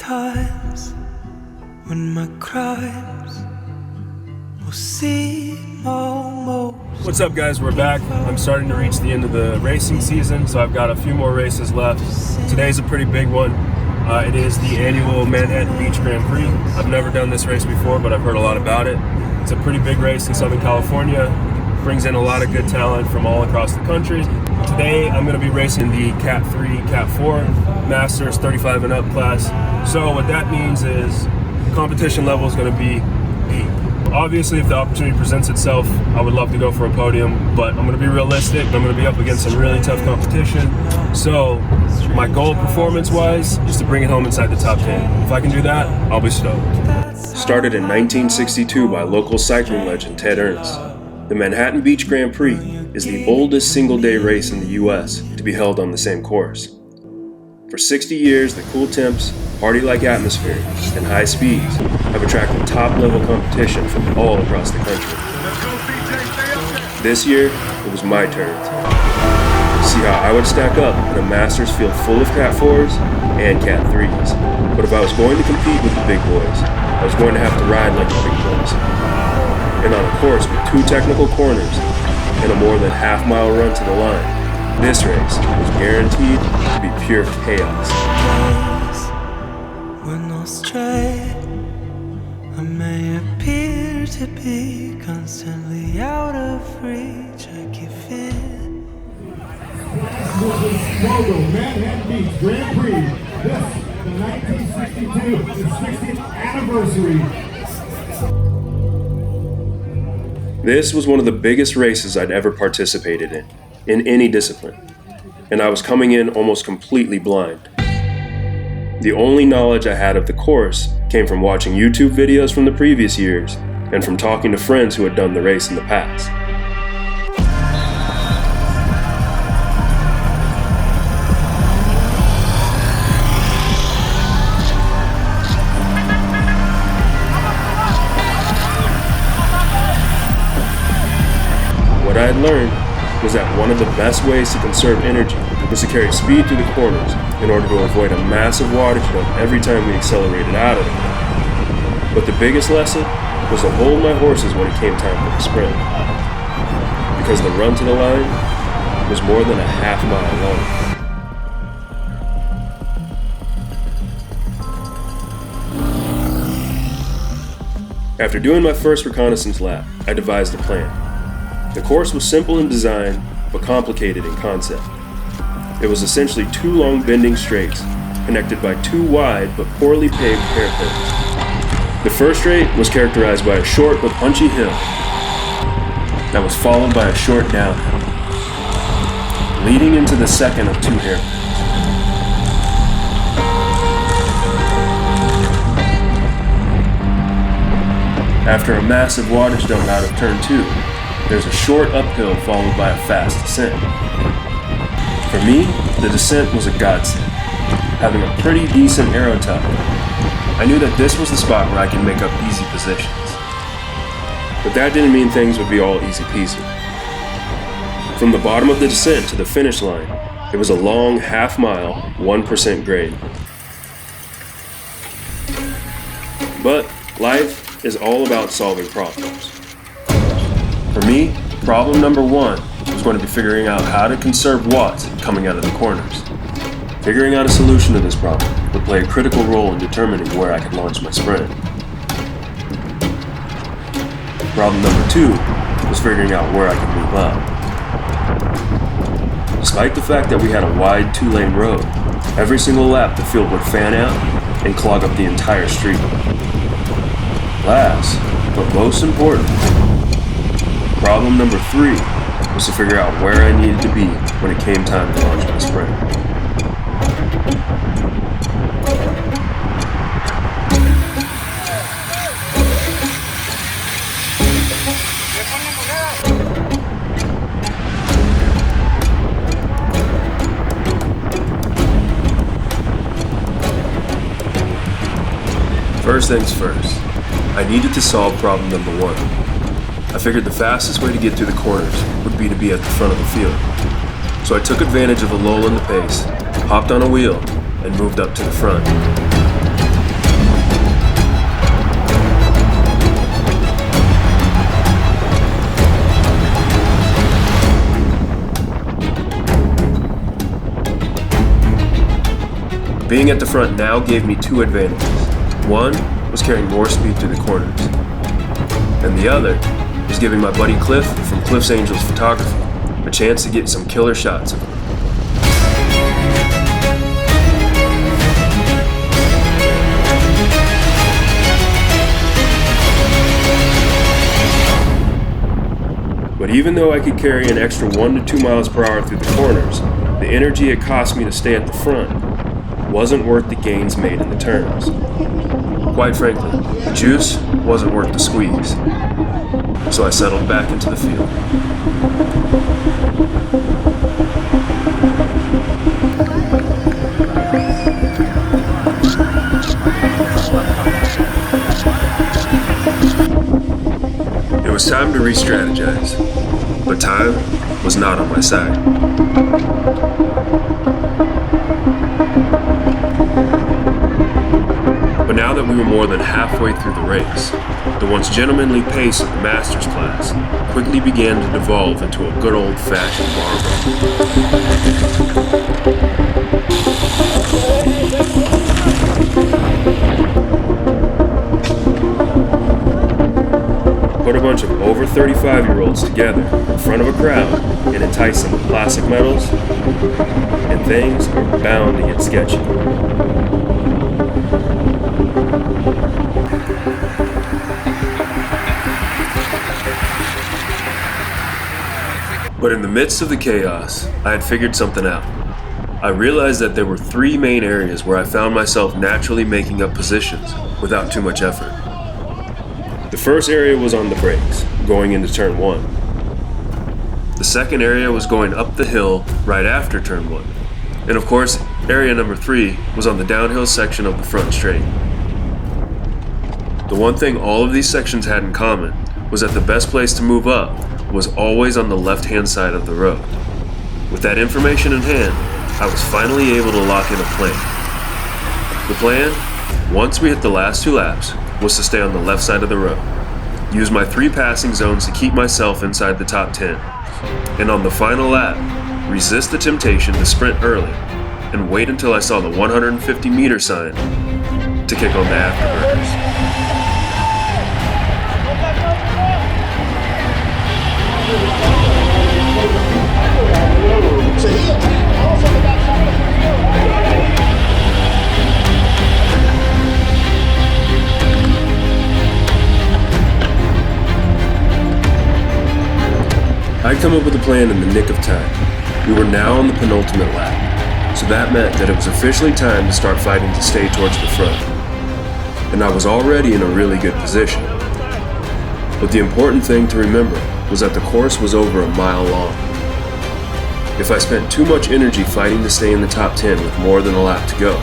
times when my crimes will seem almost. What's up, guys? We're back. I'm starting to reach the end of the racing season, so I've got a few more races left. Today's a pretty big one. It is the annual Manhattan Beach Grand Prix. I've never done this race before, but I've heard a lot about it. It's a pretty big race in Southern California. Brings in a lot of good talent from all across the country. Today, I'm going to be racing the Cat 3, Cat 4 Masters 35 and up class. So what that means is the competition level is going to be deep. Obviously, if the opportunity presents itself, I would love to go for a podium, but I'm going to be realistic. I'm going to be up against some really tough competition. So my goal performance-wise is to bring it home inside the top 10. If I can do that, I'll be stoked. Started in 1962 by local cycling legend Ted Ernst, the Manhattan Beach Grand Prix is the oldest single-day race in the U.S. to be held on the same course. For 60 years, the cool temps, party-like atmosphere, and high speeds have attracted top-level competition from all across the country. This year, it was my turn to see how I would stack up in a Masters field full of Cat 4s and Cat 3s. But if I was going to compete with the big boys, I was going to have to ride like the big boys. And on a course with 2 technical corners and a more than half-mile run to the line, this race was guaranteed to be pure chaos. We're not straight. I may appear to be constantly out of reach. I give in. Logo, Manhattan Beach Grand Prix. This, the 1962 and 60th anniversary. This was one of the biggest races I'd ever participated in any discipline, and I was coming in almost completely blind. The only knowledge I had of the course came from watching YouTube videos from the previous years and from talking to friends who had done the race in the past. What I had learned was that one of the best ways to conserve energy was to carry speed through the corners in order to avoid a massive water jump every time we accelerated out of it. But the biggest lesson was to hold my horses when it came time for the sprint, because the run to the line was more than a half-mile long. After doing my first reconnaissance lap, I devised a plan. The course was simple in design, but complicated in concept. It was essentially 2 long bending straights, connected by 2 wide but poorly paved hairpins. The first straight was characterized by a short but punchy hill that was followed by a short downhill, leading into the second of 2 hairpins. After a massive water jump out of turn 2, there's a short uphill followed by a fast descent. For me, the descent was a godsend. Having a pretty decent aero tuck, I knew that this was the spot where I could make up easy positions. But that didn't mean things would be all easy peasy. From the bottom of the descent to the finish line, it was a long half-mile, 1% grade. But life is all about solving problems. For me, problem number 1 was going to be figuring out how to conserve watts coming out of the corners. Figuring out a solution to this problem would play a critical role in determining where I could launch my sprint. Problem number 2 was figuring out where I could move up. Despite the fact that we had a wide 2-lane road, every single lap the field would fan out and clog up the entire street. Last, but most important, problem number 3 was to figure out where I needed to be when it came time to launch my sprint. First things first, I needed to solve problem number 1. I figured the fastest way to get through the corners would be to be at the front of the field. So I took advantage of a lull in the pace, hopped on a wheel, and moved up to the front. Being at the front now gave me two advantages. One was carrying more speed through the corners, and the other was giving my buddy Cliff from Cliff's Angels Photography a chance to get some killer shots of him. But even though I could carry an extra 1 to 2 miles per hour through the corners, the energy it cost me to stay at the front wasn't worth the gains made in the turns. Quite frankly, the juice wasn't worth the squeeze. So I settled back into the field. It was time to re-strategize, but time was not on my side. But now that we were more than halfway through the race, the once gentlemanly pace of the master's class quickly began to devolve into a good old-fashioned Put a bunch of over 35-year-olds together in front of a crowd and entice them with plastic medals, and things are bound to get sketchy. But in the midst of the chaos, I had figured something out. I realized that there were three main areas where I found myself naturally making up positions without too much effort. The first area was on the brakes, going into turn 1. The second area was going up the hill right after turn 1. And of course, area number 3 was on the downhill section of the front straight. The one thing all of these sections had in common was that the best place to move up was always on the left-hand side of the road. With that information in hand, I was finally able to lock in a plan. The plan, once we hit the last 2 laps, was to stay on the left side of the road, use my 3 passing zones to keep myself inside the top 10, and on the final lap, resist the temptation to sprint early and wait until I saw the 150-meter sign to kick on the afterburners. I'd come up with a plan in the nick of time. We were now on the penultimate lap, so that meant that it was officially time to start fighting to stay towards the front. And I was already in a really good position. But the important thing to remember was that the course was over a mile long. If I spent too much energy fighting to stay in the top 10 with more than a lap to go,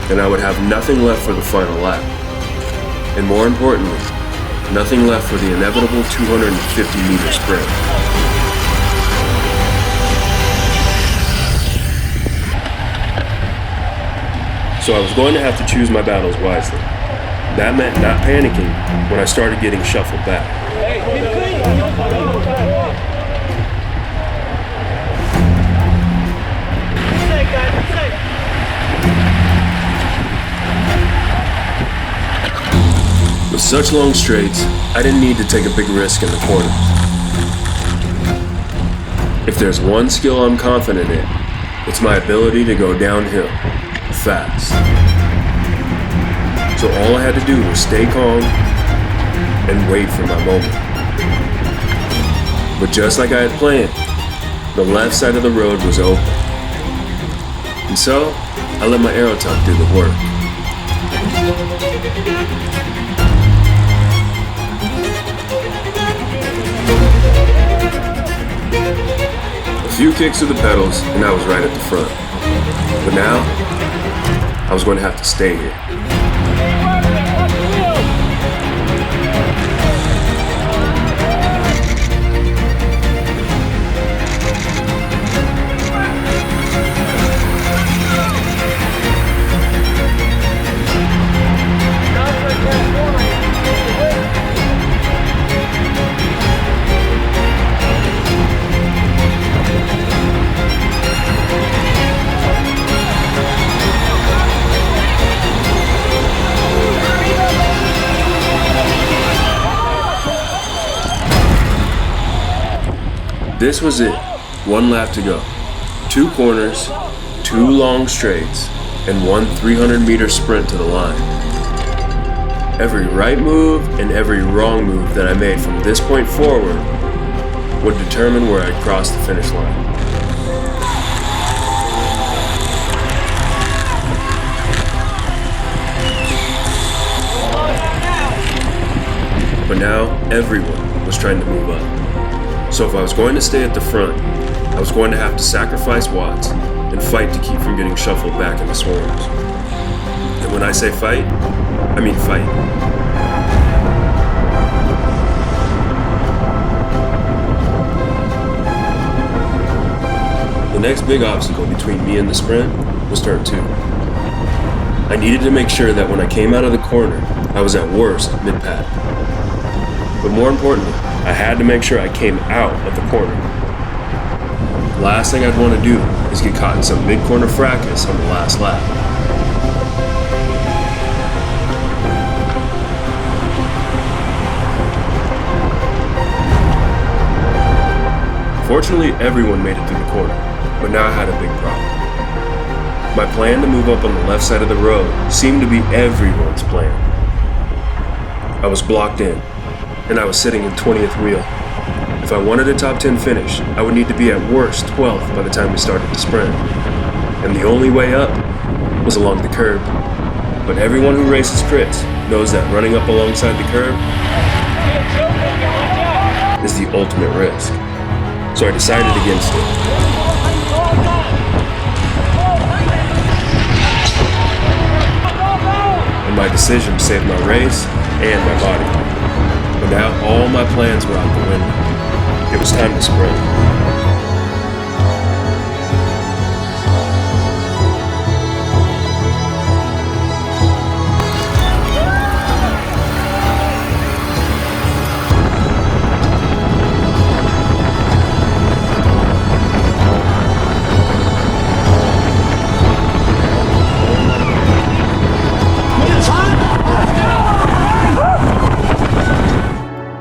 then I would have nothing left for the final lap. And more importantly, nothing left for the inevitable 250-meter sprint. So I was going to have to choose my battles wisely. That meant not panicking when I started getting shuffled back. With such long straights, I didn't need to take a big risk in the corners. If there's one skill I'm confident in, it's my ability to go downhill fast. So all I had to do was stay calm and wait for my moment. But just like I had planned, the left side of the road was open. And so, I let my aero tuck do the work. A few kicks to the pedals and I was right at the front. But now, I was going to have to stay here. This was it. One lap to go. 2 corners, 2 long straights, and 1 300-meter sprint to the line. Every right move and every wrong move that I made from this point forward would determine where I'd cross the finish line. But now, everyone was trying to move up. So if I was going to stay at the front, I was going to have to sacrifice watts and fight to keep from getting shuffled back in the swarms. And when I say fight, I mean fight. The next big obstacle between me and the sprint was turn 2. I needed to make sure that when I came out of the corner, I was at worst mid-pad. But more importantly, I had to make sure I came out of the corner. The last thing I'd want to do is get caught in some mid-corner fracas on the last lap. Fortunately, everyone made it through the corner, but now I had a big problem. My plan to move up on the left side of the road seemed to be everyone's plan. I was blocked in, and I was sitting in 20th wheel. If I wanted a top 10 finish, I would need to be at worst 12th by the time we started the sprint. And the only way up was along the curb. But everyone who races crits knows that running up alongside the curb is the ultimate risk. So I decided against it. And my decision saved my race and my body. But now all my plans were out the window. It was time to sprint.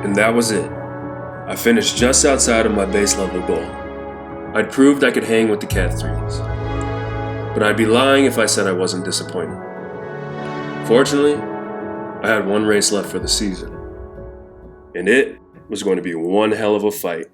And that was it. I finished just outside of my base level goal. I'd proved I could hang with the Cat 3s. But I'd be lying if I said I wasn't disappointed. Fortunately, I had one race left for the season. And it was going to be one hell of a fight.